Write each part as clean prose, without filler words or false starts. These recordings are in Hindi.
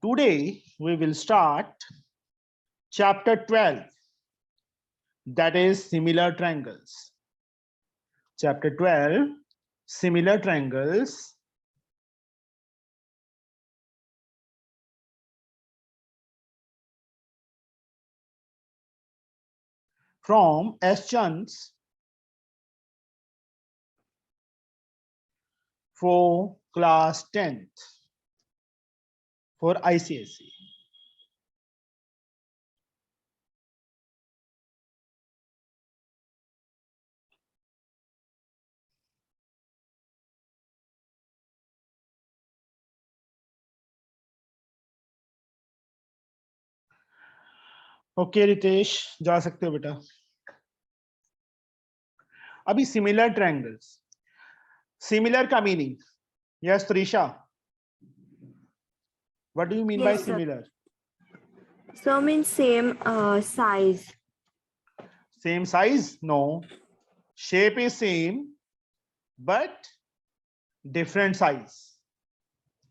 Today we will start chapter 12, that is similar triangles. Chapter 12, similar triangles. From S. Chand's for class 10th for ICSE. Okay Ritesh, जा सकते हो बेटा. अभी सिमिलर ट्रायंगल्स, सिमिलर का meaning. Yes Trisha, what do you mean by Yes, sir. Similar? So means same size. Same size? No. Shape is same, but different size.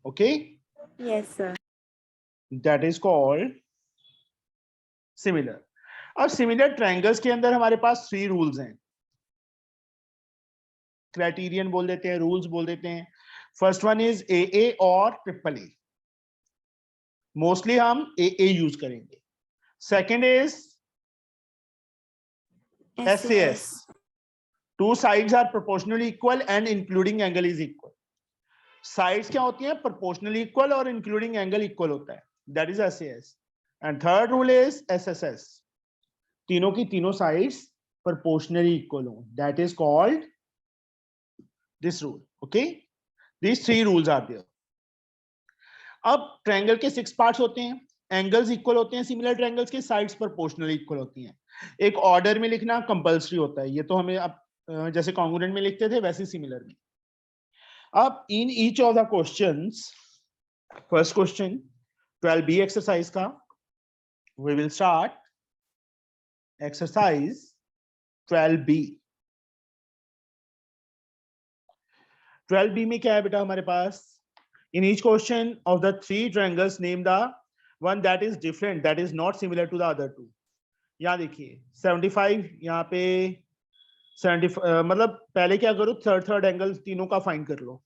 Okay? Yes, sir. That is called similar. अब सिमिलर ट्रायंगल्स के अंदर हमारे पास 3 रूल्स हैं. क्राइटेरियन बोल देते हैं, रूल्स बोल देते हैं. फर्स्ट वन इज AA और ट्रिपल ए. मोस्टली हम AA यूज करेंगे. Second is SAS. Two sides are proportionally equal and including angle is equal. Sides क्या होती हैं? Proportionally equal और including angle equal होता है. That is SAS. And third rule is SSS. तीनों की तीनों sides proportionally equal हो. That is called this rule. Okay? These 3 rules are there. अब ट्रायंगल के 6 पार्ट्स होते हैं. एंगल्स इक्वल होते हैं. सिमिलर ट्रायंगल्स के साइड्स प्रोपोर्शनली इक्वल होती हैं. एक ऑर्डर में लिखना कंपल्सरी होता है. ये तो हमें अब जैसे कॉन्ग्रुएंट में लिखते थे वैसे सिमिलर में. अब in each of the questions, first question 12B exercise का, we will start exercise 12B. 12B में क्या है बेटा हमारे पास? In each question of the 3 triangles, name the one that is different, that is not similar to the other 2. यहाँ देखिए 75, यहाँ पे 70, मतलब पहले क्या करो, थर्ड एंगल तीनों का फाइंड कर लो.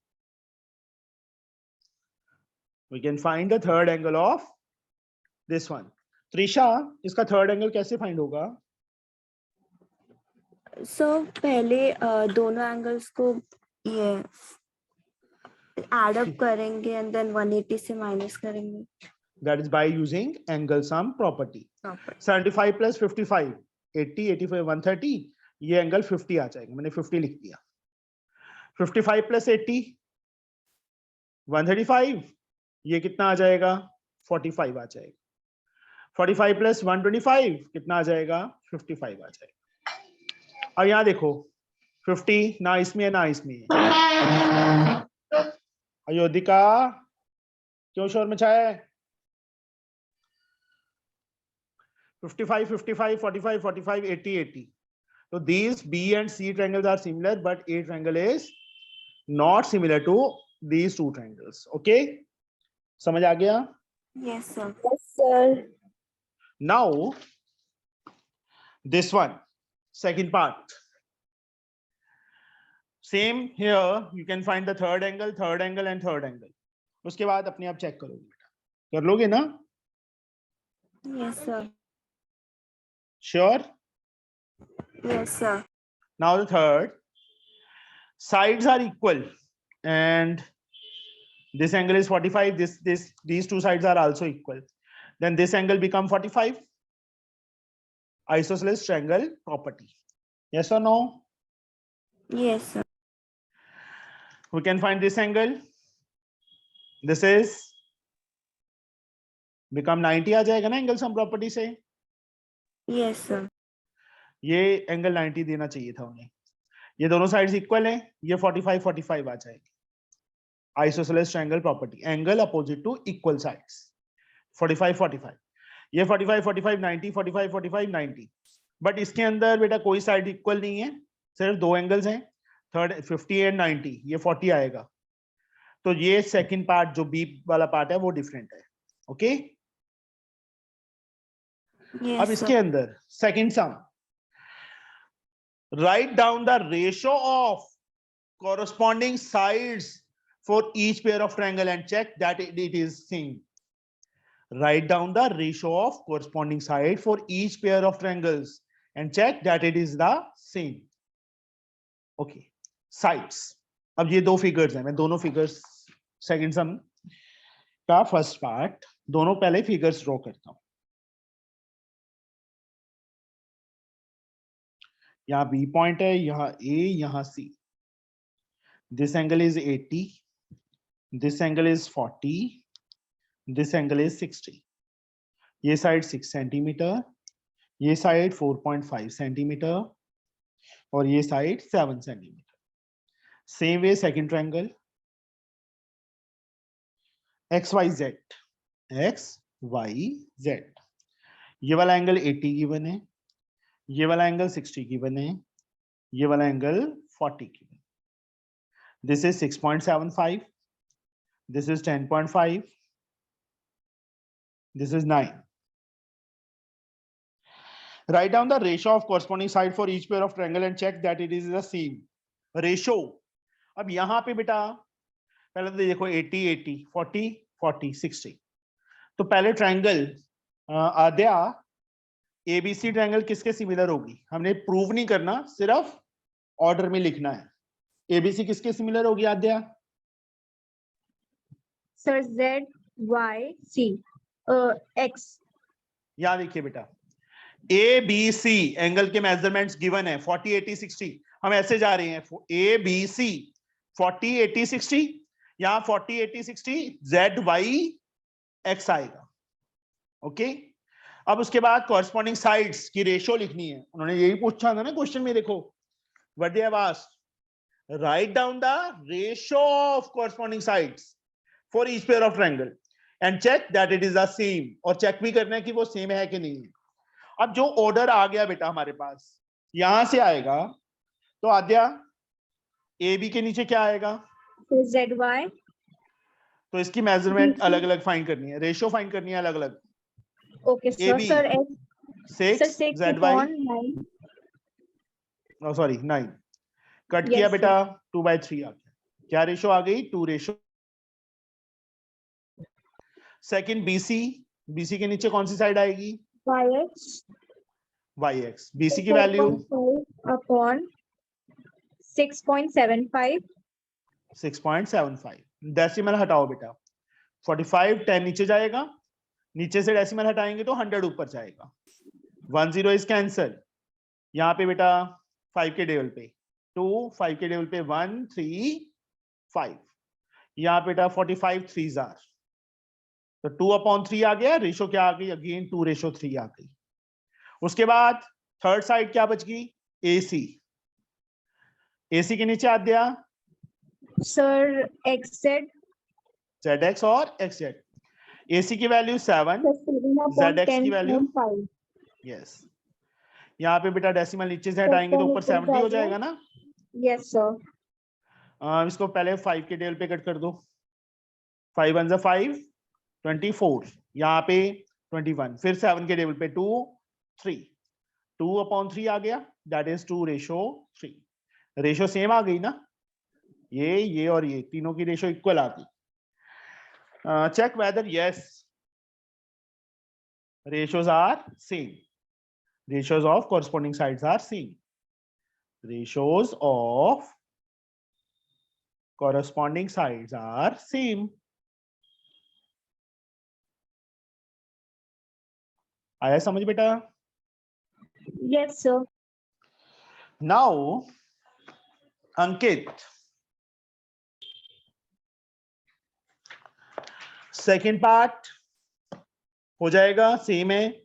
We can find the third angle of this one. Trisha, इसका थर्ड एंगल कैसे फाइंड होगा? So पहले दोनों एंगल्स को ये एड अप करेंगे and then 180 से माइनस करेंगे. That is by using angle sum property. 75 plus 55, 80, 85, 130. ये एंगल 50 आ जाएगा. मैंने 50 लिख दिया. 55 plus 80, 135. ये कितना आ जाएगा? 45 आ जाएगा. 45 plus 125 कितना आ जाएगा? 55 आ जाएगा. अब यहाँ देखो 50 ना इसमें है ना इसमें है. अयोधिका क्यों शोर मचाया है? 55, 55, 45, 45, 80, 80. So these B and C triangles are similar, but A triangle is not similar to these 2 triangles. Okay? समझ आ गया? Yes, sir. Yes, sir. Now, this one, second part. Same here, you can find the third angle and third angle. उसके बाद अपने आप चेक करोगे बेटा. कर लोगे ना? Yes, sir. Sure? Yes, sir. Now the third. Sides are equal and this angle is 45. These 2 sides are also equal. Then this angle become 45. Isosceles triangle property. Yes or no? Yes, sir. We can find this angle. This is become 90 आ जाएगा ना angle sum property से. Yes, sir. ये एंगल 90 देना चाहिए था उन्हें. ये दोनों साइड्स इक्वल हैं. ये 45 45 आ जाएगी. Isosceles triangle property, angle opposite to equal sides. 45 45, ये 45 45 90, 45 45 90. बट इसके अंदर बेटा कोई साइड इक्वल नहीं है, सिर्फ 2 एंगल्स हैं. थर्ड 50 एंड 90, ये 40 आएगा. तो ये सेकंड पार्ट जो बी वाला पार्ट है वो डिफरेंट है. Okay? Yes, अब sir. इसके अंदर second some, write down the ratio of corresponding sides for each pair of triangle and check that it is same. Write down the ratio of corresponding side for each pair of triangles and check that it is the same. Okay, sides. अब ये दो फिगर्स हैं, मैं दोनों फिगर्स सेकंड सम का फर्स्ट पार्ट दोनों पहले फिगर्स ड्रॉ करता हूं. यहाँ बी पॉइंट है, यहाँ ए, यहाँ C. This angle is 80, this angle is 40, this angle is 60. ये साइड 6 सेंटीमीटर, ये साइड 4.5 सेंटीमीटर और ये side 7 centimetre. Same way second triangle X Y Z, X Y Z. ये वाला एंगल 80 गिवन है, ये वाला एंगल 60 गिवन है, ये वाला angle 40 given. This is 6.75, this is 10.5, this is 9. Write down the ratio of corresponding side for each pair of triangle and check that it is the same. Ratio. अब यहां पे बेटा पहले तो देखो 80 80 40 40 60. तो पहले ट्रायंगल आद्या एबीसी ट्रायंगल किसके सिमिलर होगी, हमने प्रूव नहीं करना, सिर्फ ऑर्डर में लिखना है. एबीसी किसके सिमिलर होगी आद्या? Sir, Z, Y, C, X. याद देखिए बेटा, ए बी सी एंगल के मेजरमेंट्स गिवन है 40 80 60. हम ऐसे जा रहे हैं ए बी सी 40 80 60, यहां 40 80 60 जेड वाई एक्स आएगा. ओके, अब उसके बाद कॉरस्पॉन्डिंग साइड्स की रेशियो लिखनी है. उन्होंने यही पूछा था ना क्वेश्चन में, देखो what they have asked, write down the ratio of corresponding sides for each pair of triangle and check that it is the same. और चेक भी करना है कि वो सेम है कि नहीं. अब जो ऑर्डर आ गया बेटा हमारे पास, यहां से आएगा तो आद्या ए बी के नीचे क्या आएगा? ZY. तो इसकी मेजरमेंट BC. अलग अलग फाइंड करनी है, रेशियो फाइंड करनी है अलग अलग. Okay, sir. AB. Sir, X. Sir, 6 6 ZY, upon 9. Sorry 9 cut Yes, किया sir. बेटा, 2/3 आ गया. क्या रेशियो आ गई? 2 रेशियो. सेकंड बीसी, बीसी के नीचे कौन सी साइड आएगी? YX. YX. BC की वैल्यू 4.5 upon 6.75. 6.75. डेसिमल हटाओ बेटा, 45 10 नीचे जाएगा, नीचे से डेसिमल हटाएंगे तो 100 ऊपर जाएगा. 10 इज कैंसल. यहाँ पे बेटा 5 के टेबल पे 2, 5 के टेबल पे 1 3 5. यहाँ बेटा 45 3s आर, तो 2/3 आ गया. रेशो क्या आ गई? अगेन 2:3 आ गई. उसके बाद थर्ड साइड क्या बच गई? AC. AC के नीचे आ गया Sir, XZ. ZX और XZ. AC की वैल्यू 7, ZX की वैल्यू 10.5. यस. यहाँ पे बेटा डेसिमल नीचे से हटाएंगे तो ऊपर 70 हो जाएगा ना. Yes, sir. इसको पहले 5 के टेबल पे कट कर दो. 5 1 5 24, यहाँ पे 21, फिर 7 के टेबल पे 2 3, 2/3 आ गया, दैट इज 2:3. रेशो सेम आ गई ना, ये और ये तीनों की रेशो इक्वल आ गई. Check whether yes ratios are same. Ratios of corresponding sides are same. Ratios of corresponding sides are same. आया समझ बेटा? Yes, sir. Now, Ankit, second part हो जाएगा, सेम है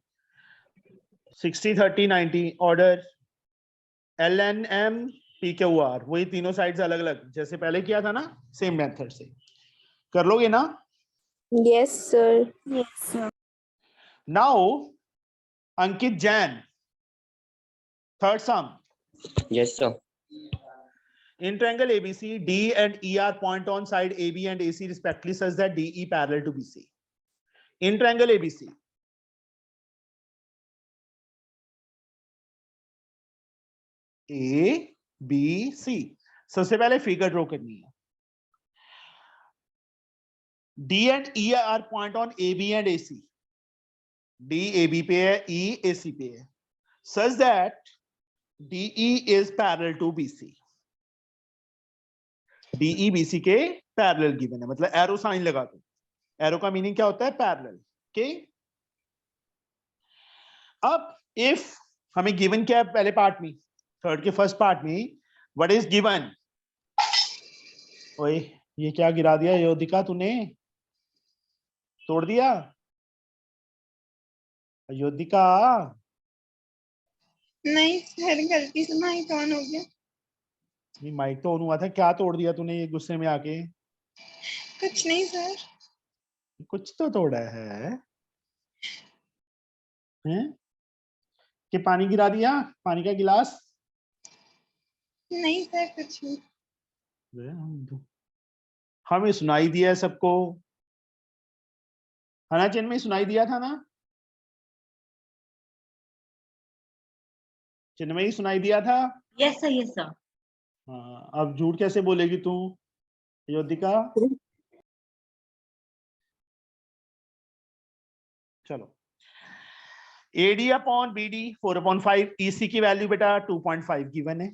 60 30 90 ऑर्डर LNM PQR, वही तीनों साइड्स अलग अलग जैसे पहले किया था ना, सेम मेथड से कर लोगे ना? Yes, sir. Yes, sir. Now Ankit Jain, third sum. Yes, sir. In triangle ABC, D and E are point on side AB and AC respectively such that DE parallel to BC. In triangle ABC A B C, सबसे पहले फिगर ड्रॉ करनी है। D and E are point on A B and A C. D A B पे है, ई ए सी पे है, such that D E is parallel to B C. D E B C के पैरेलल गिवन है, मतलब एरो साइन लगा दो। एरो का मीनिंग क्या होता है? पैरेलल। ओके, अब इफ हमें गिवन क्या है पहले पार्ट में, थर्ड के फर्स्ट पार्ट में, व्हाट इज गिवन? ओए ये क्या गिरा दिया योदिका, तूने तोड़ दिया योदिका? नहीं सर, गलती से माइक ऑन हो गया। नहीं माइक तो ऑन हुआ था, क्या तोड़ दिया तूने ये गुस्से में आके? कुछ नहीं सर। कुछ तो तोड़ा है? हैं? कि पानी गिरा दिया, पानी का गिलास? नहीं सर, कुछ नहीं। हमें सुनाई दिया है सबको, है ना? चिन्मय सुनाई दिया था ना? चिन्मय सुनाई दिया था? Yes sir, yes sir. हाँ, अब झूठ कैसे बोलेगी तू योदिका? चलो, AD अपॉन BD 4/5, EC की वैल्यू बेटा 2.5 गिवन है।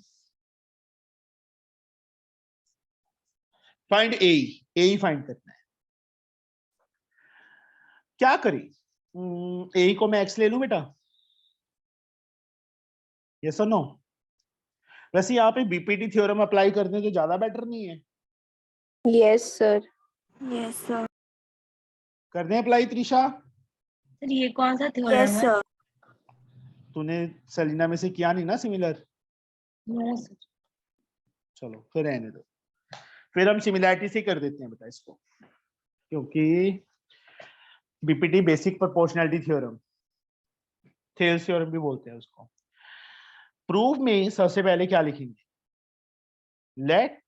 फाइंड AE फाइंड करना है। क्या करें? AE को मैं x ले लूं बेटा, यस और नो? वैसे यहाँ पे BPT थ्योरम अप्लाई करने तो ज्यादा बेटर नहीं है? Yes sir. Yes sir. कर दें अप्लाई त्रिशा? सर ये कौन सा यस थ्योरम है? सर। तूने सेलिना में से किया नहीं ना सिमिलर? No sir. चलो फिर रहने दो, फिर हम सिमिलैरिटी से कर देते हैं बेटा इसको, क्योंकि BPT basic proportionality theorem, Thales theorem भी बोलते हैं उसको। प्रूफ में सबसे पहले क्या लिखेंगे? Let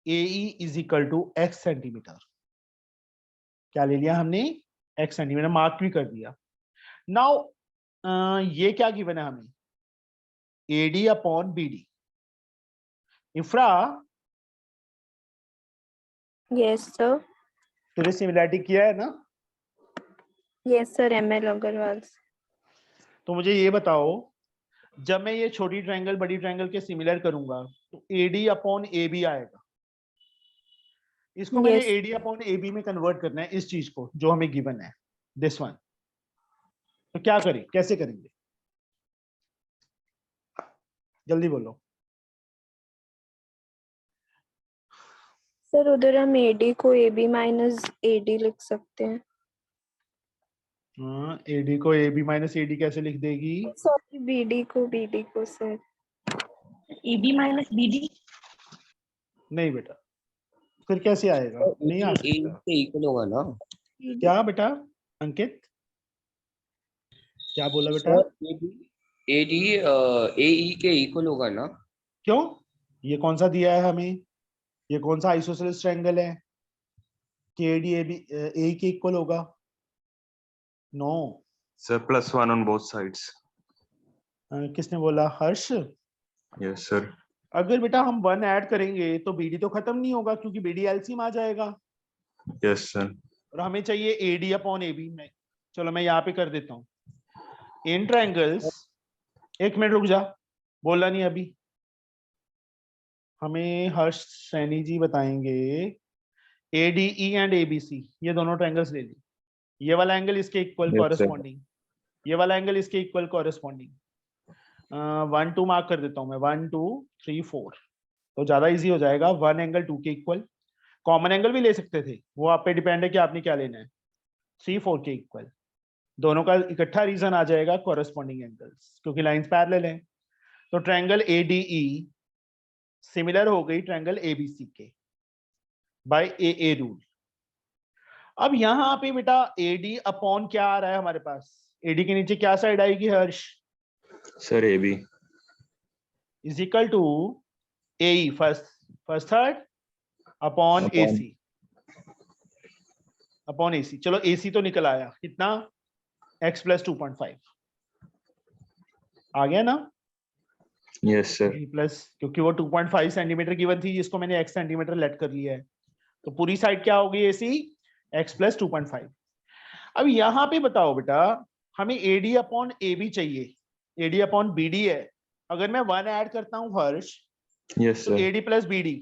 AE is equal to x centimetre. क्या ले लिया हमने? x सेंटीमीटर, मार्क भी कर दिया। नाउ ये क्या गिवन है हमें? AD upon BD। इफ्रा, yes sir. तूने सिमिलैरिटी किया है ना? यस सर, ML अग्रवाल से। तो मुझे ये बताओ, जब मैं ये छोटी ट्रायंगल बड़ी ट्रायंगल के सिमिलर करूंगा तो AD अपॉन AB आएगा। इसको मैंने Yes. AD अपॉन AB में कन्वर्ट करना है, इस चीज को जो हमें गिवन है, दिस वन। तो क्या करें, कैसे करेंगे? जल्दी बोलो। सर उधर हम AD को AB माइनस AD लिख सकते हैं। हाँ, AD को AB माइनस AD कैसे लिख देगी? सॉरी, BD को सर। AB minus BD। नहीं बेटा, फिर कैसे आएगा? नहीं आ सकता। के इक्वल होगा ना? क्या बेटा अंकित, क्या बोला बेटा? AD AE के इक्वल होगा ना? क्यों? ये कौन सा दिया है हमें? ये कौन सा आइसोसेलेस ट्रायंगल है कि AD AB AE के इक्वल होगा? No. Sir, +1 on both sides. किसने बोला? हर्ष। Yes, sir. अगर बेटा हम 1 ऐड करेंगे तो BD तो खत्म नहीं होगा, क्योंकि BD LCM आ जाएगा, Yes, sir. और हमें चाहिए AD अपॉन AB में। चलो मैं यहाँ पे कर देता हूँ। इन ट्रायंगल्स, एक मिनट रुक जा, बोला नहीं अभी। हमें हर्ष सैनी जी बताएंगे ADE एंड ABC, ये दोनों ट्रायंगल्स ले ली। ये वाला एंगल इसके इक्वल Yes, sir. कॉरेस्पॉन्डिंग, ये वाला एंगल इसके इक्वल कॉरेस्पॉन्डिंग। 1 2 मार्क कर देता हूँ मैं, 1 2 3 4, तो ज्यादा इजी हो जाएगा। 1 एंगल 2 के इक्वल, कॉमन एंगल भी ले सकते थे, वो आप पे डिपेंड है कि आपने क्या लेना है। 3 4 के इक्वल, दोनों का इकट्ठा रीजन आ जाएगा कॉरेस्पॉन्डिंग एंगल्स, क्योंकि लाइंस पैरेलल हैं। तो ट्रायंगल ADE सिमिलर हो गई ट्रायंगल ABC के बाय AA रूल। अब यहाँ पे बेटा AD अपॉन क्या आ रहा है हमारे पास? AD के नीचे क्या साइड आएगी Harsh? Sir, AB. Is equal to AE first third upon AC। Upon AC। चलो AC तो निकल आया कितना, x प्लस 2.5 आ गया ना, Yes, sir. प्लस, क्योंकि वो 2.5 सेंटीमीटर गिवन थी जिसको मैंने x सेंटीमीटर लेट कर लिया है, तो पूरी साइड क्या होगी AC, x प्लस 2.5। अब यहाँ पे बताओ बेटा, हमें AD अपॉन AB चाहिए, AD अपॉन BD है, अगर मैं 1 ऐड करता हूँ हर्ष, Yes, तो sir. AD plus BD,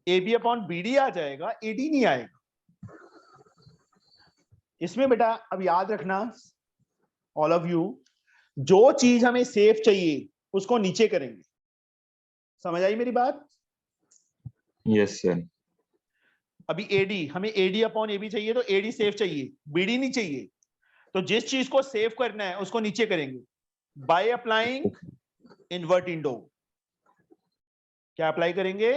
AB upon BD आ जाएगा, AD नहीं आएगा। इसमें बेटा अब याद रखना ऑल ऑफ यू, जो चीज हमें सेफ चाहिए उसको नीचे करेंगे, समझ आई मेरी बात। Yes, sir. अभी AD, हमें AD अपॉन AB चाहिए, तो AD सेफ चाहिए, BD नहीं चाहिए, तो जिस चीज को सेव करना है उसको नीचे करेंगे बाय अप्लाइंग इन्वर्टिंडो। क्या अप्लाई करेंगे,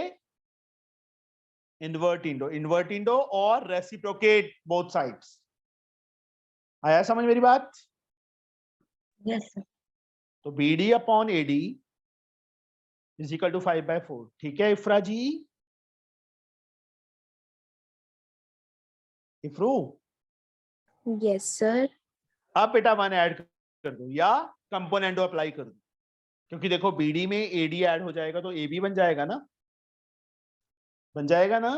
इन्वर्टिंडो, इन्वर्टिंडो और रेसिप्रोकेट बोथ साइड्स। आया समझ मेरी बात। Yes sir. तो BD upon AD is equal to 5/4, ठीक है इफ्रा जी, इफ्रू। Yes, sir. अब बेटा 1 ऐड कर दो या कंपोनेंटो अप्लाई कर दो, क्योंकि देखो BD में AD ऐड हो जाएगा तो AB बन जाएगा ना, बन जाएगा ना,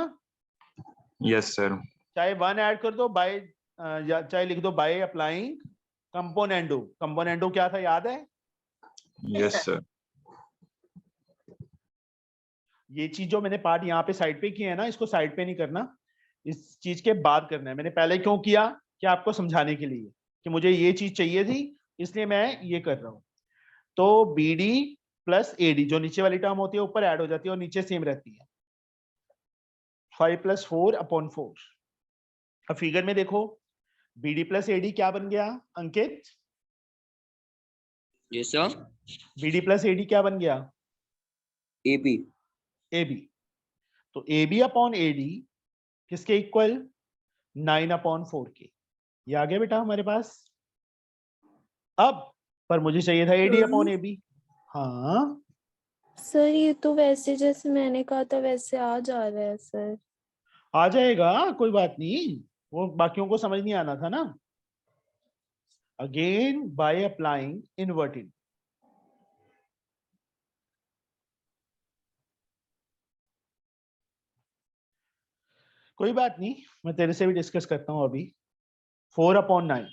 Yes, sir. चाहे 1 ऐड कर दो बाय, या चाहे लिख दो बाय अप्लाइंग कंपोनेंटो। कंपोनेंटो क्या था याद है, Yes, sir. ये चीज जो मैंने पार्ट यहाँ पे साइड पे किया है ना, इसको साइड पे नहीं करना, इस चीज के बाद करना है। मैंने पहले क्यों किया, कि आपको समझाने के लिए कि मुझे ये चीज चाहिए थी, इसलिए मैं ये कर रहा हूं। तो BD प्लस AD, जो नीचे वाली टर्म होती है ऊपर ऐड हो जाती है और नीचे सेम रहती है, 5 + 4/4। अब फिगर में देखो, BD प्लस AD क्या बन गया अंकित, Yes, sir. BD plus AD क्या बन गया, AB. AB। तो AB अपॉन AD किसके इक्वल, 9/4 के। ये आ गया बेटा हमारे पास। अब पर मुझे चाहिए था AD अपॉन AB। हाँ सर ये तो वैसे जैसे मैंने कहा था वैसे आ जा रहा है सर। आ जाएगा, कोई बात नहीं, वो बाकियों को समझ नहीं आना था ना। अगेन बाय अप्लाइंग इनवर्टिंग, कोई बात नहीं, मैं तेरे से भी डिस्कस करता हूं अभी। 4/9।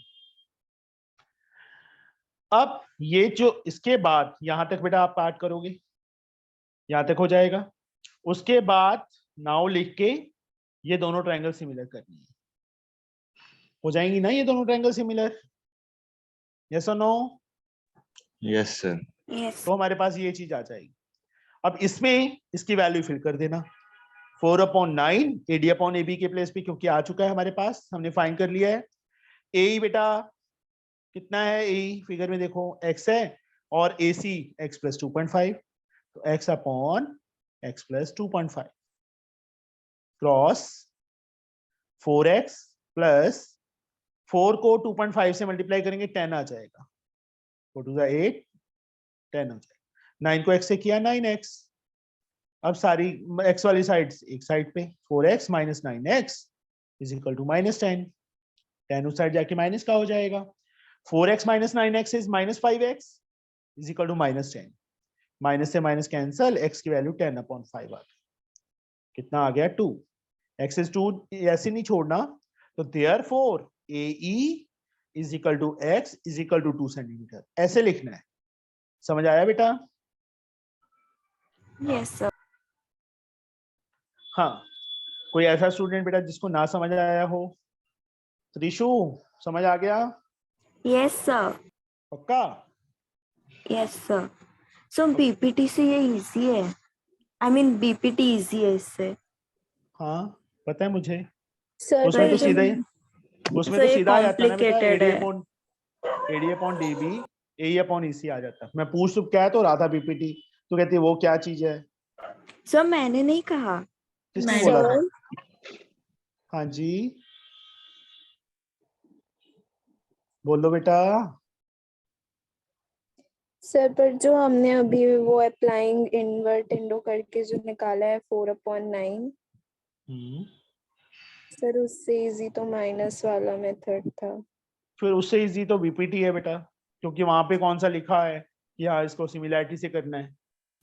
अब ये जो इसके बाद यहां तक बेटा आप पार्ट करोगे, यहां तक हो जाएगा, उसके बाद नाउ लिख के ये दोनों ट्रायंगल सिमिलर करनी है, हो जाएंगी ना ये दोनों ट्रायंगल सिमिलर, यस और नो। Yes, sir. Yes. तो हमारे पास ये चीज आ जाएगी। अब इसमें इसकी वैल्यू फिल कर देना, 4/9 AD अपॉन AB के प्लेस पे, क्योंकि आ चुका है हमारे पास, हमने फाइंड कर लिया है। AE बेटा कितना है, AE फिगर में देखो x है, और AC x प्लस 2.5, तो x upon x plus 2.5 cross 4x plus 4 को 2.5 से मल्टीप्लाई करेंगे 10 आ जाएगा, 4 2 8, 10 हो जाएगा। 9 को x से किया 9x, अब सारी x वाली साइड एक साइड पे, 4x minus 9x is equal to -10, 10 उस साइड जाके माइनस का हो जाएगा, 4x minus 9x is -5x is equal to -10, minus से माइनस कैंसल, x की वैल्यू 10/5 आ गई, कितना आ गया 2, x इज 2, ऐसे नहीं छोड़ना, तो therefore AE is equal to x is equal to 2 centimetre, ऐसे लिखना है। समझ आया बेटा। Yes, sir. हाँ, कोई ऐसा स्टूडेंट बेटा जिसको ना समझ आया हो, त्रिशु समझ आ गया Yes, sir. पक्का। Yes, sir. So BPT से ये easy है। I mean BPT easy है इससे। हाँ पता है मुझे, सर उसमें तो पर सीधा ही, जब उसमें सर तो ये सीधा आ जाता है ना बेटा, complicated AD है। Upon DB, AE upon EC आ जाता है। मैं पूछ तो क्या तो रहा था BPT, तो कहती है वो क्या चीज है, सर मैंने नहीं कहा। किसने बोला था। सर हाँ जी बोलो बेटा। सर पर जो हमने अभी वो अप्लाइंग इन्वर्ट इंडो करके जो निकाला है 4/9, हम्म, सर उससे इजी तो माइनस वाला मेथड था। फिर उससे इजी तो बीपीटी है बेटा, क्योंकि वहां पे कौन सा लिखा है कि हाँ इसको सिमिलैरिटी से करना है।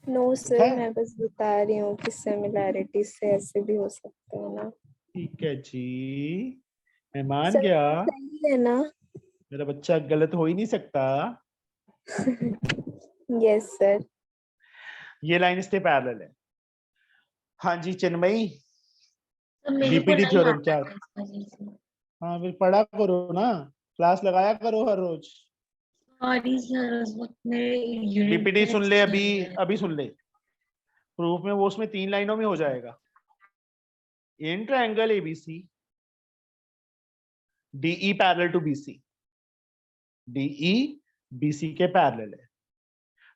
नो ठीक सर, है, मैं बस बता रही हूँ कि सिमिलैरिटी से ऐसे भी हो सकता है ना। ठीक है जी, मैं मान सर गया, सही है ना? मेरा बच्चा गलत हो ही नहीं सकता। Yes sir. ये लाइन इससे पैरेलल है। हाँ जी चिन्मयी, तो मेरे को बीपीटी नहीं थ्योरम आता क्या? है इस वजह से। हाँ फिर पढ़ा करो ना, क्लास लगाया करो हर रोज। सॉरी सर, उस वक्त मेरे यूनिट बीपीटी सुन ले, टेस्ट चल अभी रहे अभी थे। सुन ले। प्रूफ में वो उसमें 3 लाइनों में हो जाएगा। In triangle ABC DE parallel to BC, DE BC के पैरेलल है,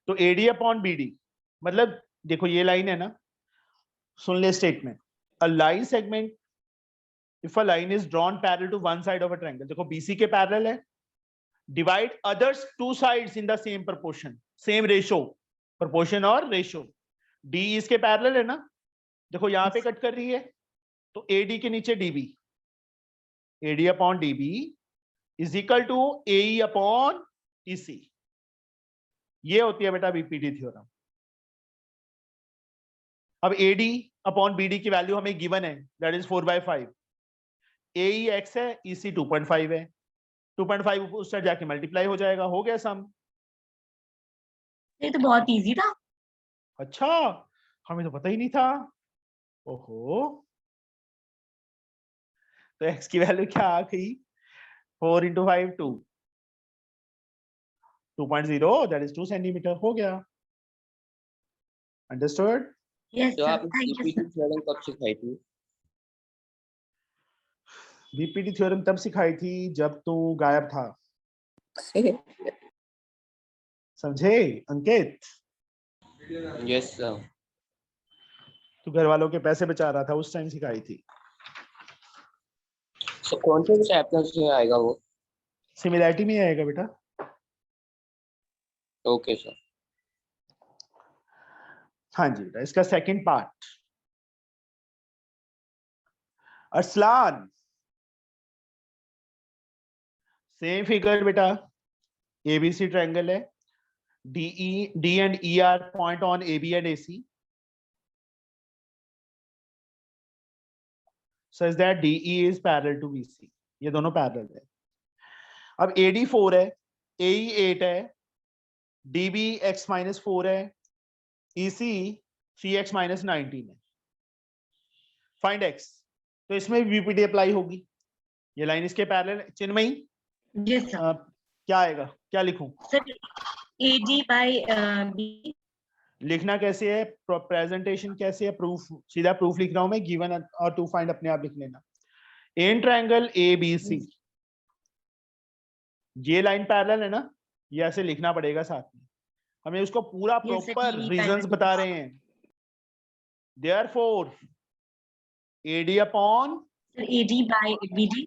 तो एडी अपॉन बीडी, मतलब देखो ये लाइन है ना, सुन ले statement. A line segment if a line is drawn parallel to one side of a triangle, देखो बीसी के पैरेलल है, divide others to sides in the same proportion, same ratio, proportion और रेशो। डी इसके पैरेलल है ना, देखो यहां पे कट कर रही है, तो एडी के नीचे DB, AD upon DB is equal to AE upon EC. ये होती है बेटा बीपीटी थ्योरम। अब एडी अपॉन बीडी की वैल्यू हमें गिवन है, दैट इज 4/5। एई एक्स है, ईसी 2.5 है, 2.5 उस साइड जाके मल्टीप्लाई हो जाएगा, हो गया सम। ये तो बहुत इजी था। अच्छा, हमें तो पता ही नहीं था। ओहो, तो एक्स की वैल्यू क्या आ गई? 4 इंटू 5 2, 2.0, दैट इज 2 सेंटीमीटर, हो गया। अंडरस्टूड? यस तो सर, आपने thank you BPT sir. Theorem कब सिखाई थी? बीपीटी थ्योरम तब सिखाई थी जब तू गायब था, समझे अंकित? Yes sir. तू घर वालों के पैसे बचा रहा था, उस टाइम सिखाई थी। सो कौन से चैप्टर से आएगा वो? सिमिलैरिटी में आएगा बेटा। Okay sir. हाँ जी बेटा, इसका second part. Arsalan, same figure बेटा, एबीसी ट्रायंगल है, D and E are point on AB and AC, such that DE is parallel to BC, ये दोनों पैरेलल है। अब AD 4 है, AE 8 है, DB x-4 है, EC 3x - 19 है। फाइंड x, तो इसमें भी बीपीटी अप्लाई होगी, ये लाइन इसके पैरेलल है। Chinmayi yes sir. क्या आएगा, क्या लिखूं? Sir AD by B. लिखना कैसे है, प्रेजेंटेशन कैसे है, प्रूफ, सीधा प्रूफ लिख रहा हूं मैं, गिवन और टू फाइंड अपने आप लिख लेना। इन ट्रायंगल ABC, ये लाइन पैरेलल है ना, ये ऐसे लिखना पड़ेगा साथ में, हमें उसको पूरा Yes, sir, proper DE reasons parallel. बता रहे हैं। Therefore AD upon, sir AD by B D,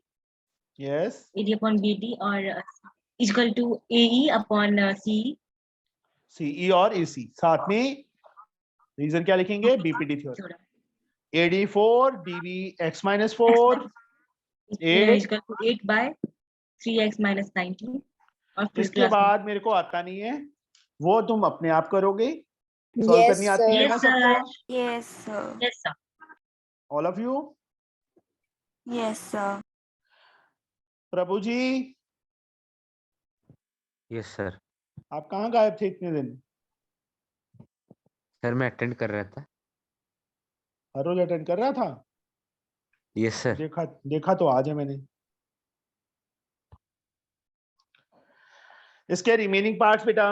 yes, A D upon B D और equal to AE upon C. CE और EC, साथ में रीजन क्या लिखेंगे, B P T theorem. AD4 DB x-4 8, इक्वल टू 8 बाय 3x - 19 और फिर इसके प्लस। बाद मेरे को आता नहीं है, वो तुम अपने आप करोगे, सॉल्व यस करनी आती है सर। ना यस सबको? Sir. Yes, sir. Yes sir. All of you? Yes, sir. Prabhu ji, yes sir. आप कहाँ गायब थे इतने दिन? सर मैं अटेंड कर रहा था। हर रोज अटेंड कर रहा था? Yes sir. देखा तो आज है मैंने। इसके रिमेनिंग पार्ट्स बेटा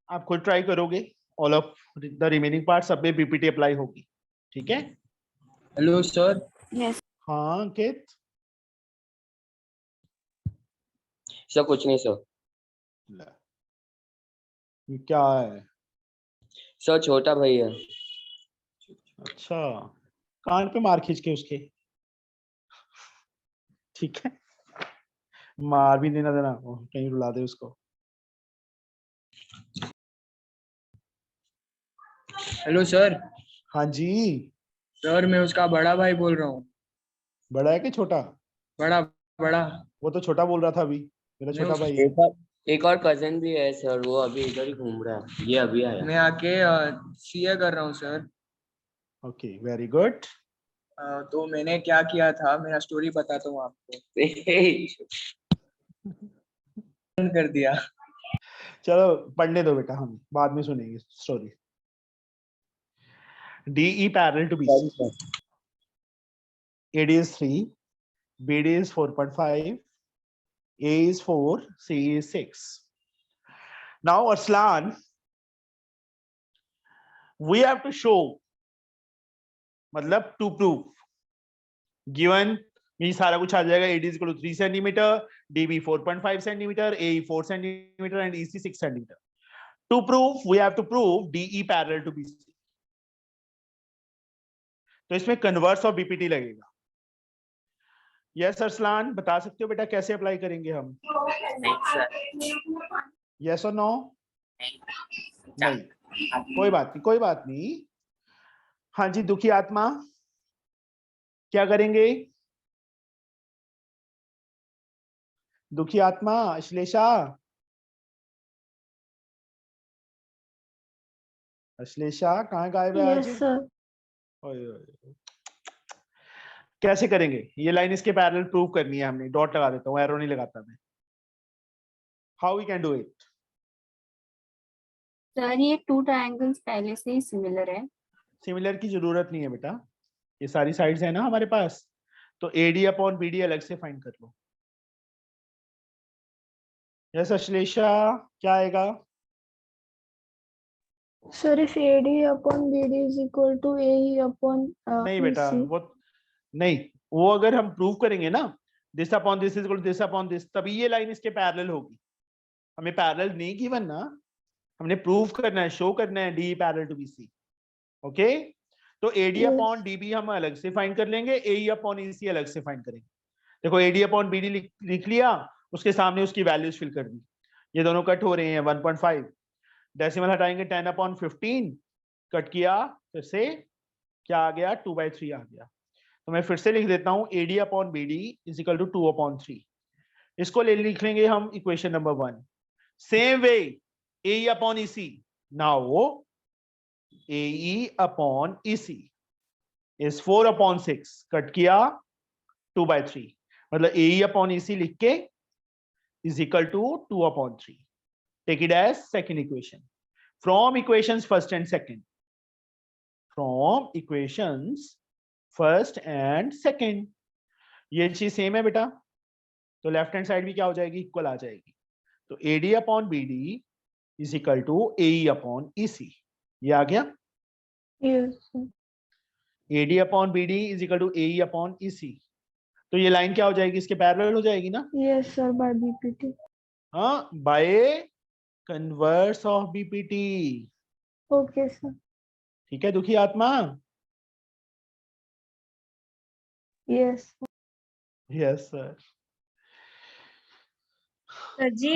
आप खुद ट्राई करोगे, all of the remaining parts सब में बीपीटी अप्लाई होगी, ठीक है? Hello sir. Yes. हाँ अंकित, सर कुछ नहीं सर। ये क्या है? सर छोटा भाई है। अच्छा, कान पे मार खींच के उसके, ठीक है, मार भी देना देना, कहीं रुला दे उसको। Hello sir. हाँ जी, सर मैं उसका बड़ा भाई बोल रहा हूँ। बड़ा है कि छोटा? बड़ा बड़ा। वो तो छोटा बोल रहा था अभी, मेरा नहीं, छोटा उस- भाई है। एक और कजन भी है सर, वो अभी इधर ही घूम रहा है, ये अभी आया। मैं आके सीए कर रहा हूँ सर। Okay, very good. तो मैंने क्या किया था, मेरा स्टोरी बताता हूँ आपको। कर दिया। चलो पढ़ने दो बेटा, हम बाद में सुनेंगे story. DE parallel to BC. AD is 3, BD is 4.5, A is 4, C is 6. Now Arslan, we have to show, मतलब to prove, given ये सारा कुछ आ जाएगा। AD is equal to 3 centimeter, DB 4.5 centimeter, AE 4 centimeter and EC 6 centimeter. To prove, we have to prove DE parallel to BC. तो इसमें कन्वर्स ऑफ BPT लगेगा। यस अरसलान, बता सकते हो बेटा कैसे अप्लाई करेंगे हम? नहीं सर। यस और नो? नहीं, कोई बात नहीं, कोई बात नहीं। हाँ जी, दुखी आत्मा क्या करेंगे? दुखी आत्मा अश्लेषा, अश्लेषा कहाँ गायब है आज? Yes, sir. ओए ओए। कैसे करेंगे? ये लाइन इसके पैरेलल प्रूव करनी है हमने। डॉट लगा देता हूँ, एरो नहीं लगाता मैं। How we can do it? Sir ये 2 ट्रायंगल्स पहले से ही सिमिलर है। सिमिलर की जरूरत नहीं है बेटा, ये सारी साइड्स है ना हमारे पास, तो AD अपॉन BD अलग से फाइंड कर लो। यस अश्लेषा, क्या आएगा? Sir, if AD upon BD is equal to AE upon नहीं बेटा, EC. वो नहीं, वो अगर हम प्रूव करेंगे ना, this upon this is equal to this upon this, तभी ये लाइन इसके पैरेलल होगी। हमें पैरेलल नहीं गिवन ना, हमने प्रूव करना है, शो करना है DE parallel to BC। Okay, तो AD अपॉन DB हम अलग से फाइंड कर लेंगे, AE अपॉन EC अलग से फाइंड करेंगे। देखो AD अपॉन BD लिख लिया, उसके सामने उसकी वैल्यूज फिल कर दी। ये दोनों कट हो रहे हैं 1.5, डेसिमल हटाएंगे 10 अपॉन 15, कट किया, फिर से क्या आ गया? 2/3 आ गया। तो मैं फिर से लिख देता हूं, AD upon BD is equal to 2/3। इसको लिख लेंगे हम equation number 1। Same way AE upon EC, now AE upon EC is 4/6, cut किया 2/3, मतलब AE अपॉन EC लिख के is equal to 2/3. Take it as second equation. From equations first and second. From equations first and second. ये चीज सेम है बेटा, तो लेफ्ट हैंड साइड भी क्या हो जाएगी? इक्वल आ जाएगी। तो AD upon BD is equal to AE upon EC। ये आ गया। Yes, sir. AD upon BD is equal to AE upon EC। तो ये लाइन क्या हो जाएगी? इसके पैरेलल हो जाएगी ना? Yes, sir, by BPT. हाँ, by converse of BPT। Okay, sir. ठीक है दुखी आत्मा? Yes. Yes sir. सर जी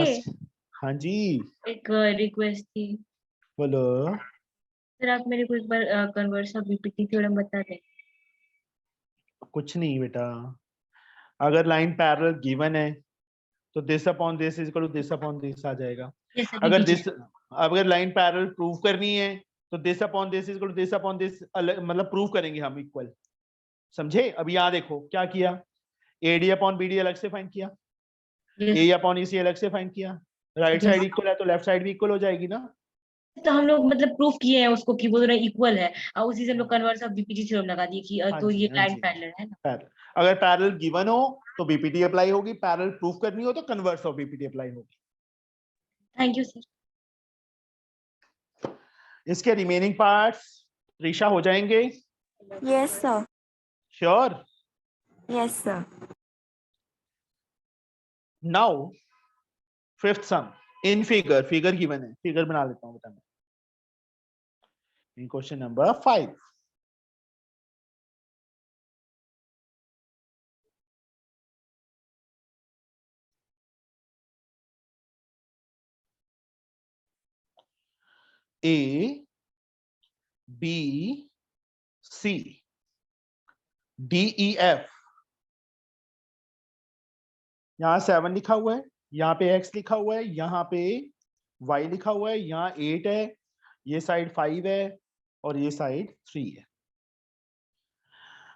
हाँ जी, एक रिक्वेस्ट थी बोलो। सर, आप मेरे को एक बार कन्वर्स ऑफ बीपीटी थ्योरम बता दें। कुछ नहीं बेटा, अगर लाइन पैरेलल गिवन है तो this upon this is equal to this upon this आ जाएगा। यस सर, अगर बीपीटी दिस, अगर लाइन पैरेलल प्रूव करनी है तो this upon this is equal to this upon this, मतलब प्रूव करेंगे हम इक्वल। समझे? अभी यहाँ देखो क्या किया, AD अपॉन BD अलग से फाइंड किया, AE अपॉन EC अलग से फाइंड किया। राइट साइड इक्वल है तो लेफ्ट साइड भी इक्वल हो जाएगी ना? तो हम लोग मतलब प्रूफ किए हैं उसको कि वो दोनों इक्वल है, और उसी से हम लोग कन्वर्स ऑफ बीपीटी थ्योरम लगा दिए कि हाँ तो जी, ये हाँ लाइन जी। पैरेलल है ना। पैरेलल, अगर पैरेलल गिवन हो तो BPT अप्लाई होगी, पैरेलल प्रूफ करनी हो तो कन्वर्स ऑफ BPT अप्लाई होगी। Thank you sir. इसके रिमेनिंग पार्ट्स ऋषा हो जाएंगे? Yes, sir. Sure? Yes, sir. Now fifth some in figure, figure given है, फिगर बना लेता हूं बेटा मैं। इन question number 5, A B C D E F यहाँ 7 लिखा हुआ है, यहाँ पे x लिखा हुआ है, यहाँ पे y लिखा हुआ है, यहाँ 8 है, ये साइड 5 है और ये साइड 3 है।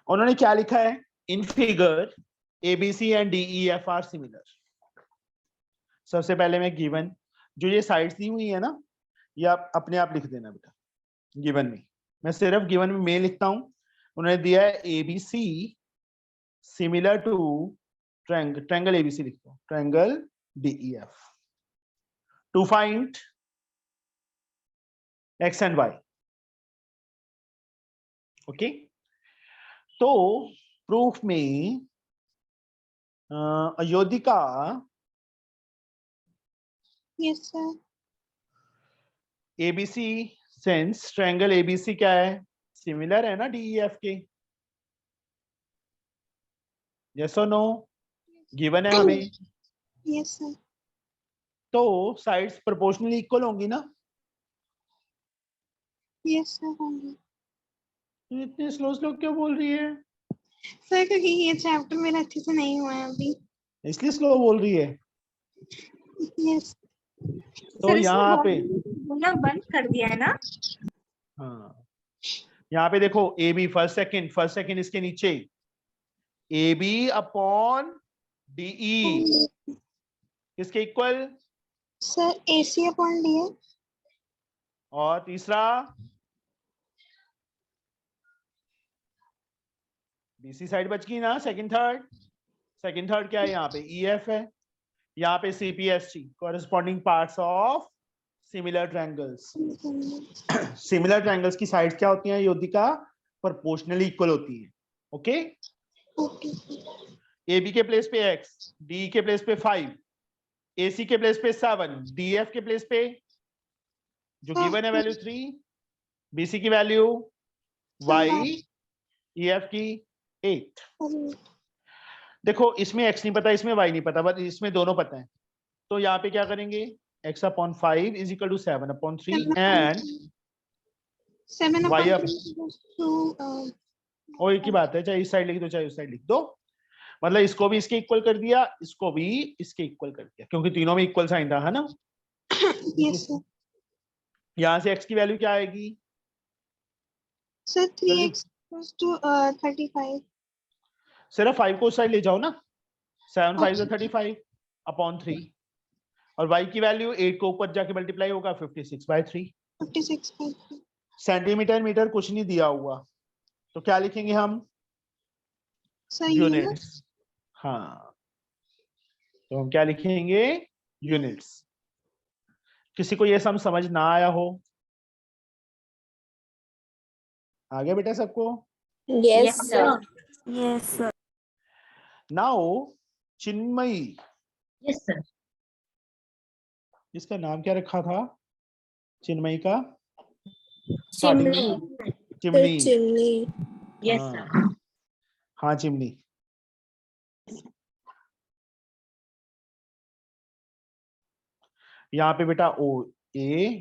उन्होंने क्या लिखा है? In figure ABC and DEF are similar. सबसे पहले मैं गिवन जो ये साइड्स दी हुई है ना, ये आप अपने आप लिख देना बेटा गिवन में। मैं सिर्फ गिवन में लिखता हूं। उन्होंने दिया है ABC similar to triangle ABC लिखता हूं, triangle DEF to find x and y। Okay, तो प्रूफ में Ayodhika yes sir. ABC since triangle ABC क्या है? सिमिलर है ना DEF के। यस और नो? गिवन है हमें। Yes sir. तो साइड्स प्रोपोर्शनली इक्वल होंगी ना? यस सर होंगे। इतने स्लो क्यों बोल रही है? सर क्योंकि ये चैप्टर मेरा अच्छे से नहीं हुआ है अभी, इसलिए स्लो बोल रही है। यस। तो यहाँ पे बोलना बंद कर दिया है ना? हाँ, यहाँ पे देखो AB फर्स्ट सेकंड इसके नीचे AB अपॉन DE किसके equal? Sir AC upon DF। और तीसरा BC साइड बच गई ना, सेकंड थर्ड क्या है? यहाँ पे EF है, यहाँ पे CPST corresponding parts of similar triangles. Similar triangles की साइड्स क्या होती हैं योधिका? प्रोपोर्शनली इक्वल होती हैं। ओके, AB के प्लेस पे x, DE के प्लेस पे 5, AC के प्लेस पे 7, DF के प्लेस पे जो गिवन है वैल्यू 3, BC की वैल्यू y, EF की 8। देखो इसमें x नहीं पता, इसमें y नहीं पता, बट इसमें दोनों पता है। तो यहाँ पे क्या करेंगे? x upon 5 is equal to 7 upon 3 and 7 y upon up। 3 और एक ही बात है, चाहे इस साइड लिख दो चाहे उस साइड लिख दो। मतलब इसको भी इसके इक्वल कर दिया, इसको भी इसके इक्वल कर दिया, क्योंकि तीनों में इक्वल साइन था, है ना? Yes sir. यहाँ से x की वैल्यू क्या आएगी? Sir 3x = 35। सिर्फ 5 को उस साइड ले जाओ ना, 7 5 से 35 अपॉन 3, और y की वैल्यू 8 को ऊपर जाके मल्टीप्लाई होगा 56/3। 56/3। सेंटीमीटर मीटर कुछ नहीं दिया हुआ, तो क्या लिखेंगे हम? Sir units. हाँ, तो हम क्या लिखेंगे? यूनिट्स। किसी को ये सम समझ ना आया हो? आ गया बेटा सबको? Yes sir. Yes, sir. Now Chinmayi, yes sir. इसका नाम क्या रखा था चिन्मयी का? Chimney. चिमनी। चिमनी। यस हाँ, सर। हाँ चिमनी। यहाँ पे बेटा A,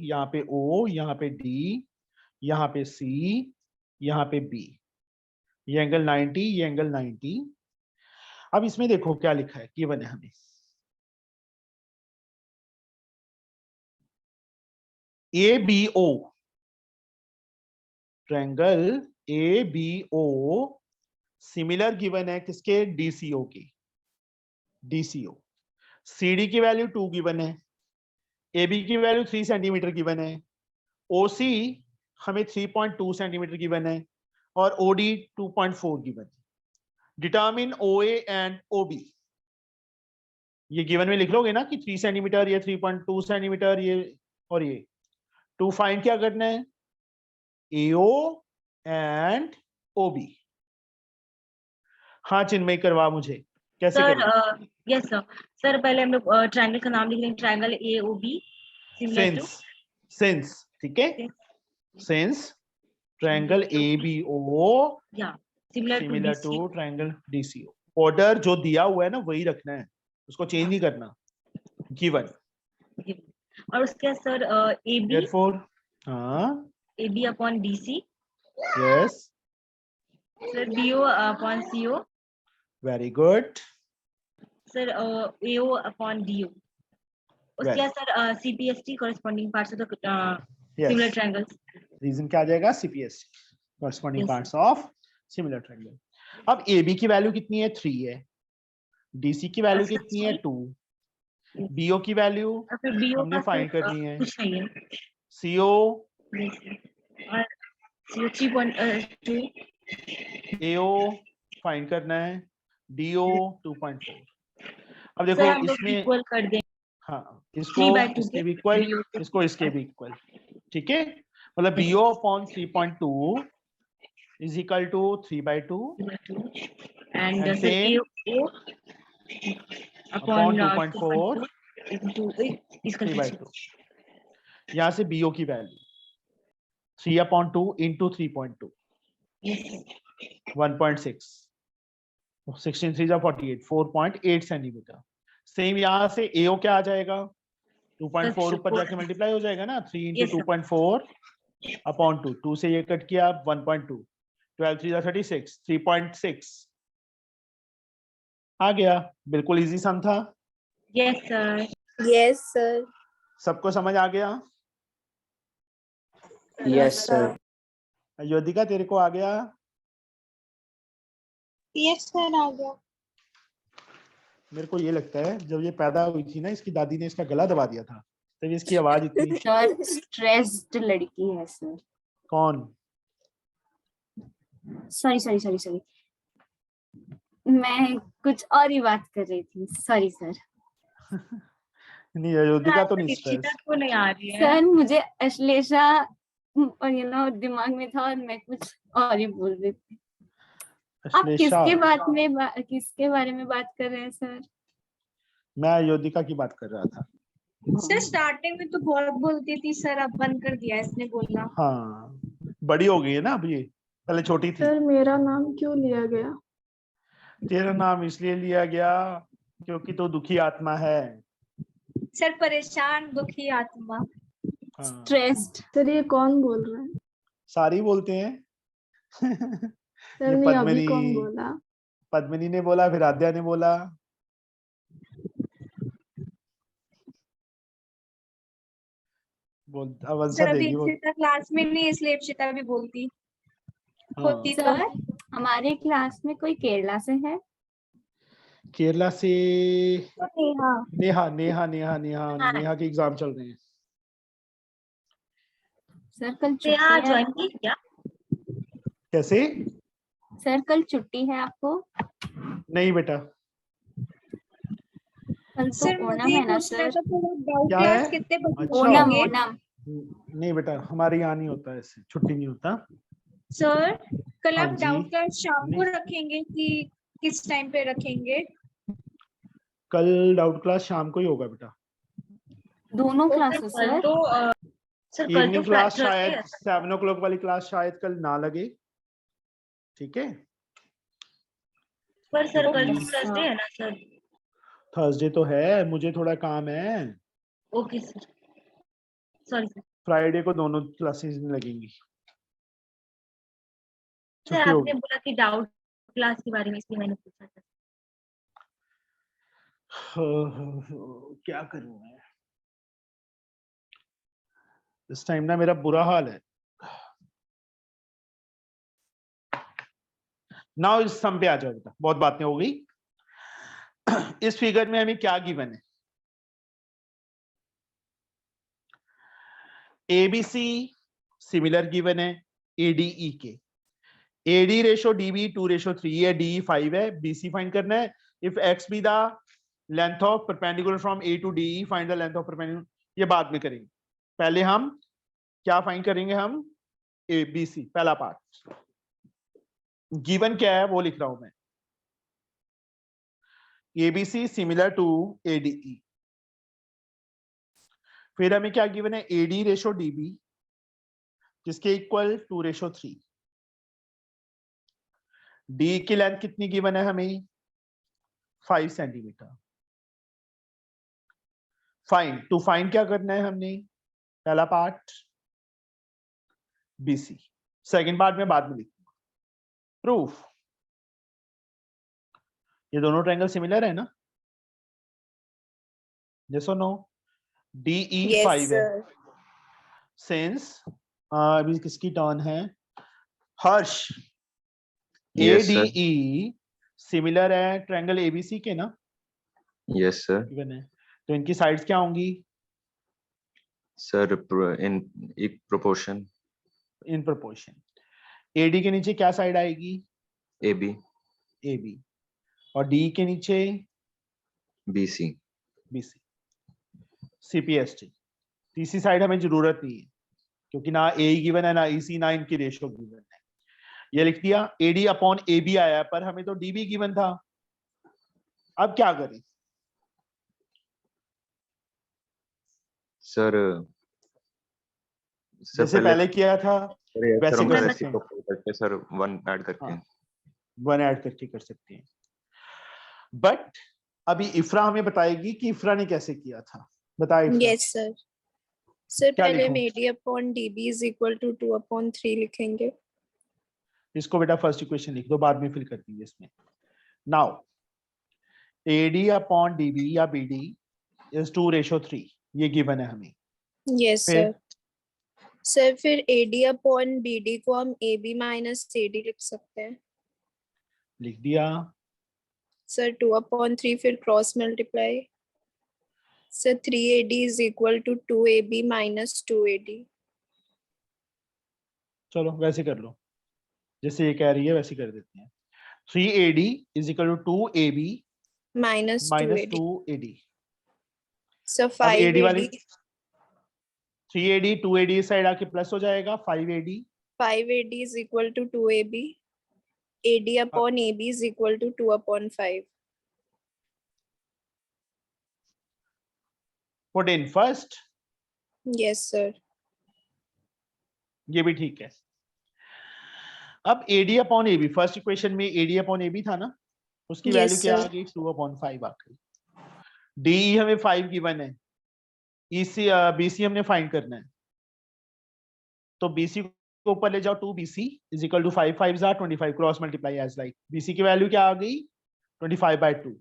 यहाँ पे O, यहाँ पे D, यहाँ पे C, यहाँ पे B। ये एंगल 90, ये एंगल 90। अब इसमें देखो क्या लिखा है, गिवन है हमें। ABO, triangle ABO similar given है किसके? DCO के। DCO CD की वैल्यू 2 गिवन है, AB की वैल्यू 3 सेंटीमीटर गिवन है, OC हमें 3.2 सेंटीमीटर गिवन है, और OD 2.4 गिवन है। Determine OA and OB। ये गिवन में लिख लोगे ना कि 3 सेंटीमीटर, ये 3.2 सेंटीमीटर, ये और ये। टू फाइंड क्या करना है? AO and OB। हाँ चिन्मय, करवा मुझे, कैसे सर करें? Yes sir. सर पहले हम लोग ट्रायंगल का नाम लिख लेंगे, triangle AOB similar to since, ठीक है, सिंस ट्रायंगल ABO या similar to triangle DCO। Order जो दिया हुआ है ना वही रखना है, उसको चेंज नहीं करना, गिवन। और उसके सर AB Therefore, हाँ, AB अपॉन DC, yes, sir BO upon CO, very good. Sir AO upon DO उसके Well. बाद sir CPST corresponding parts of the Yes. similar triangles. Reason क्या आ जाएगा? CPS corresponding Yes, sir. parts of similar triangle. अब AB की वैल्यू कितनी है? 3 है। DC की वैल्यू अच्छा, कितनी है? 2। Yes. BO की वैल्यू और फिर BO हमने का फाइंड सर करनी है। कुछ नहीं है। CO Yes, sir. और CO 3.2 AO फाइंड करना है। DO 2.4। अब देखो सर हम लोग इसमें इक्वल कर दें हाँ इसको 3/2 इसके भी इक्वल, BO को। इसको इसके भी इक्वल, ठीक है। मतलब BO upon 3.2 is equal to 3/2 and And sir same AO upon upon 2.4 into इसका 3/2। यहाँ से BO की value 3/2 into 3.2 Yes, sir. 1.6 16 3 48 4.8 centimetre. Same यहाँ से AO क्या आ जाएगा? 2.4 ऊपर जाके मल्टीप्लाई हो जाएगा ना। 3 into Yes, sir. 2.4 अपॉन 2, 2 से ये कट किया 1.2, 12 3 36, 3.6 आ गया। बिल्कुल इजी सम था। Yes, sir. Yes, sir. सबको समझ आ गया? Yes sir. योधिका तेरे को आ गया? यस सर आ गया। मेरे को ये लगता है जब ये पैदा हुई थी ना इसकी दादी ने इसका गला दबा दिया था तब इसकी आवाज इतनी सर स्ट्रेस्ड लड़की है सर। कौन? सॉरी सॉरी सॉरी सॉरी, मैं कुछ और ही बात कर रही थी। Sorry sir. नहीं योधिका तो नहीं स्ट्रेस। को नहीं आ रही है सर मुझे अश्लेषा और दिमाग में था और मैं कुछ और ही बोल रही थी। आप अश्लेषा, किसके बारे में बात कर रहे हैं सर? मैं योधिका की बात कर रहा था। सर स्टार्टिंग में तो बहुत बोलती थी सर, अब बंद कर दिया इसने बोलना। हाँ बड़ी हो गई है ना अब ये, पहले छोटी थी। सर मेरा नाम क्यों लिया गया? तेरा नाम इसलिए लिया गया क्योंकि तू दुखी आत्मा है। सर परेशान दुखी आत्मा। हाँ, स्ट्रेस्ड। सर ये कौन बोल रहा है? सारी बोलते हैं। सर ये नहीं, अभी कौन बोला? पद्मिनी ने बोला, फिर आद्या ने बोला। बोल अब आंसर सर अभी देगी वो। इप्सिता क्लास में नहीं इसलिए इप्सिता भी बोलती हाँ, होती तो। सर हमारे क्लास में कोई केरला से है? केरला से नेहा। नेहा नेहा नेहा नेहा नेहा के एग्जाम चल रहे हैं। सर कल छुट्टी नेहा है ज्वाइन आपको? की क्या? कैसे? सर कल छुट्टी है आपको? नहीं बेटा। कल तो सर ओणम मुझे है ना पूछना सर? था पूरा डाउट क्या क्लास है? कितने बजे अच्छा। ओणम होंगे? ओणम। नहीं बेटा हमारे यहाँ नहीं होता ऐसे, छुट्टी नहीं होता। सर कल हाँ आप जी। डाउट क्लास शाम को नहीं। रखेंगे कि किस टाइम पे रखेंगे? कल डाउट क्लास शाम को ही होगा बेटा। दोनों तो क्लासेस कल सर? तो सर कल तो इवनिंग क्लास Thursday शायद है। 7 o'clock वाली क्लास शायद कल ना लगे, ठीक है। पर सर कल तो क्योंकि थर्सडे है ना सर? थर्सडे तो है, मुझे थोड़ा काम है। Okay sir, sorry sir. Friday को दोनों क्लासेस नहीं लगेंगी, सर छुट्टी आपने होगी। बोला कि डाउट क्लास के बारे में, इसलिए मैंने पूछा था। क्या करूं मैं इस टाइम ना, मेरा बुरा हाल है। नाउ इस सम पे आ जाओ बेटा, बहुत बातें हो गई। इस फिगर में हमें क्या गिवन है? एबीसी सिमिलर गिवन है एडीई के। एडी रेशो डीबी 2:3 है, डीई 5 है। बीसी फाइंड करना है। If x be the length of perpendicular from A to DE, find the length of perpendicular. ये बाद में करेंगे, पहले हम क्या फाइंड करेंगे? हम ए बी सी पहला पार्ट। गिवन क्या है वो लिख रहा हूं मैं। ABC similar to ADE. फिर हमें क्या गिवन है? एडी रेशो डीबी जिसके इक्वल 2:3। डी की लेंथ कितनी गिवन है हमें? 5 सेंटीमीटर। फाइंड टू फाइंड क्या करना है हमने? पहला पार्ट बीसी, सेकंड पार्ट में बाद में लिखूंगा। प्रूफ, ये दोनों ट्रायंगल सिमिलर है ना? Yes or no? DE Yes, 5 है. sir. Since अभी किसकी टर्न है? हर्ष. Yes, sir. ADE सिमिलर है ट्रायंगल ABC के ना? Yes, sir. गिवन है. तो इनकी साइड्स क्या होंगी? Sir, in proportion. In proportion. AD के नीचे क्या साइड आएगी? AB, AB. और DE के नीचे BC. BC. CPST. तीसरी साइड हमें जरूरत नहीं है क्योंकि ना AE गिवन है ना EC ना इनकी रेशियो गिवन है. ये लिख दिया. AD अपॉन AB आया पर हमें तो DB गिवन था. अब क्या करें? Sir, जैसे पहले किया था वैसे कर सकते हैं. रेसिप्रोकल करके सर 1 ऐड करके. हाँ. 1 ऐड करके कर सकते हैं. बट अभी इफ्रा हमें बताएगी कि इफ्रा ने कैसे किया था. बताइए इफ्रा. Yes, sir. सर क्या पहले हम लिखूं? AD upon DB is equal to 2/3 लिखेंगे. इसको बेटा फर्स्ट इक्वेशन लिख दो, बाद में फिल कर देंगे इसमें. नाउ AD अपॉन DB या BD इज 2:3. ये गिवन है हमें. Yes, फिर? sir. सर फिर AD upon BD को हम AB minus AD लिख सकते हैं. लिख दिया. सर 2/3 फिर cross multiply. Sir 3AD is equal to 2AB minus 2AD. चलो वैसे कर लो जैसे ये कह रही है वैसे कर देते हैं. 3AD is equal to 2AB minus minus 2AD. 2AD. Sir अब AD वाली 5AD. 3AD 2AD इस साइड आके प्लस हो जाएगा. 5AD 5AD is equal to 2AB. AD upon AB is equal to 2/5. Put in first. Yes, sir. ये भी ठीक है. अब AD upon AB first equation में AD अपॉन AB था ना, उसकी Yes, वैल्यू क्या sir. आ गई? 2/5 आ गई. DE हमें 5 गिवन है. EC BC हमने फाइंड करना है. तो BC को ऊपर ले जाओ. 2BC is equal to 5 5s are 25 cross multiply as like. BC की वैल्यू क्या आ गई? 25/2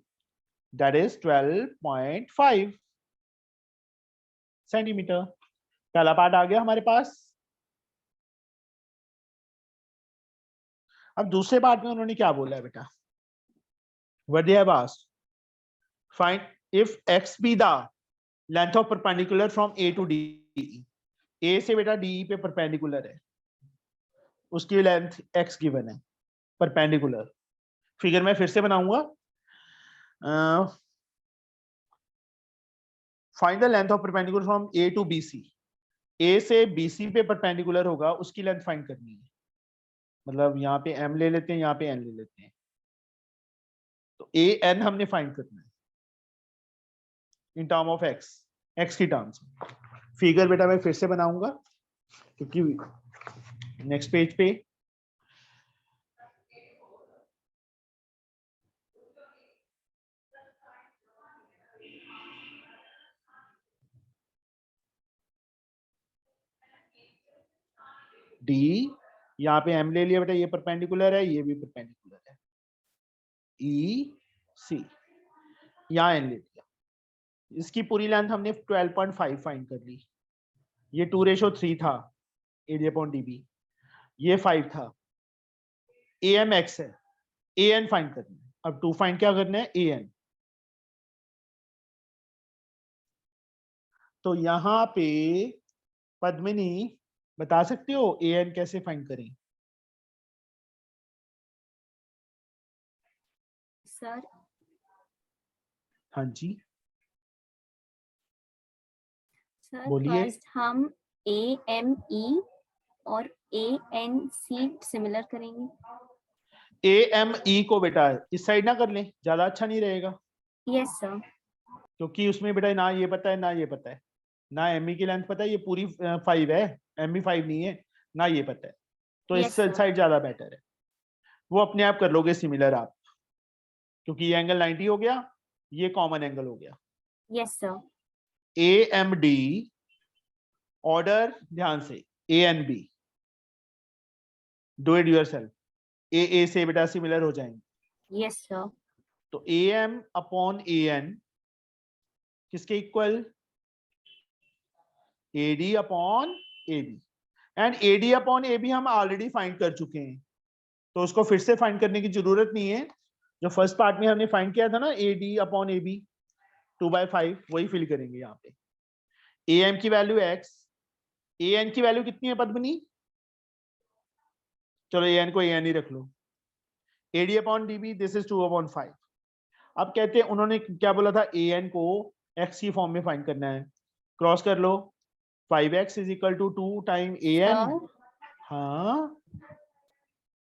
दैट इज 12.5 सेंटीमीटर. पहला पार्ट आ गया हमारे पास. अब दूसरे पार्ट में उन्होंने क्या बोला है बेटा? What they have asked, find if x be the length of perpendicular from A to DE. A से बेटा DE पे परपेंडिकुलर है, उसकी लेंथ x गिवन है परपेंडिकुलर. फिगर मैं फिर से बनाऊंगा. Find the length of perpendicular from A to BC. A से BC पे परपेंडिकुलर होगा, उसकी लेंथ फाइंड करनी है. मतलब यहाँ पे m ले लेते हैं, यहाँ पे n ले लेते हैं. तो AN हमने फाइंड करना है इन टर्म ऑफ x की टर्म्स. फिगर बेटा मैं फिर से बनाऊंगा क्योंकि नेक्स्ट पेज पे D यहाँ पे m ले लिया बेटा, ये परपेंडिकुलर है, ये भी परपेंडिकुलर है. EC यहाँ n ले लिया. इसकी पूरी लेंथ हमने 12.5 फाइंड कर ली. ये 2:3 था AD अपॉन DB. ये 5 था. AM x है. AN फाइंड करना है. अब 2 फाइंड क्या करना है? AN. तो यहाँ पे पद्मिनी बता सकते हो AN कैसे फाइंड करें? सर हाँ जी सर बोलिए. फर्स्ट हम AME और ANC सिमिलर करेंगे. AME को बेटा इस साइड ना कर लें, ज्यादा अच्छा नहीं रहेगा यस सर. क्योंकि उसमें बेटा ना ये पता है ना ये पता है. ना ME की लेंथ पता है, ये पूरी 5 है. ME 5 नहीं है ना, ये पता है. तो Yes, इस sir. साइड ज्यादा बेटर है. वो अपने आप कर लोगे सिमिलर आप, क्योंकि ये एंगल 90 हो गया, ये कॉमन एंगल हो गया. Yes sir. AMD ऑर्डर ध्यान से ANB do it yourself. AA से बेटा सिमिलर हो जाएंगे. Yes sir. तो AM अपॉन AN किसके equal? AD upon AB, and AD upon AB हम ऑलरेडी फाइंड कर चुके हैं, तो उसको फिर से फाइंड करने की जरूरत नहीं है। जो फर्स्ट पार्ट में हमने फाइंड किया था ना AD अपॉन AB 2/5, वही फिल करेंगे यहाँ पे। AM की वैल्यू x, AN की वैल्यू कितनी है पद्मनी? चलो AN को AN ही रख लो। AD upon DB this is 2/5। अब कहते हैं उन्होंने क्या बोला था, AN को x की फॉर्म में फाइंड करना है। क्रॉस कर लो, 5x is equal to 2 time AN। हाँ,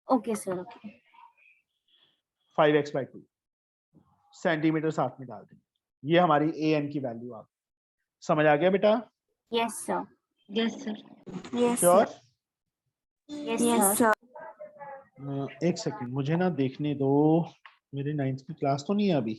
okay sir, okay. 5x/2 centimetre साथ में डाल देंगे। ये हमारी AN की वैल्यू आ गई। समझ आ गया बेटा? Yes sir, yes sir. Yes, sure? sir. Yes Yes, sir. sir. एक सेकंड मुझे ना देखने दो, मेरे 9th की क्लास तो नहीं है अभी।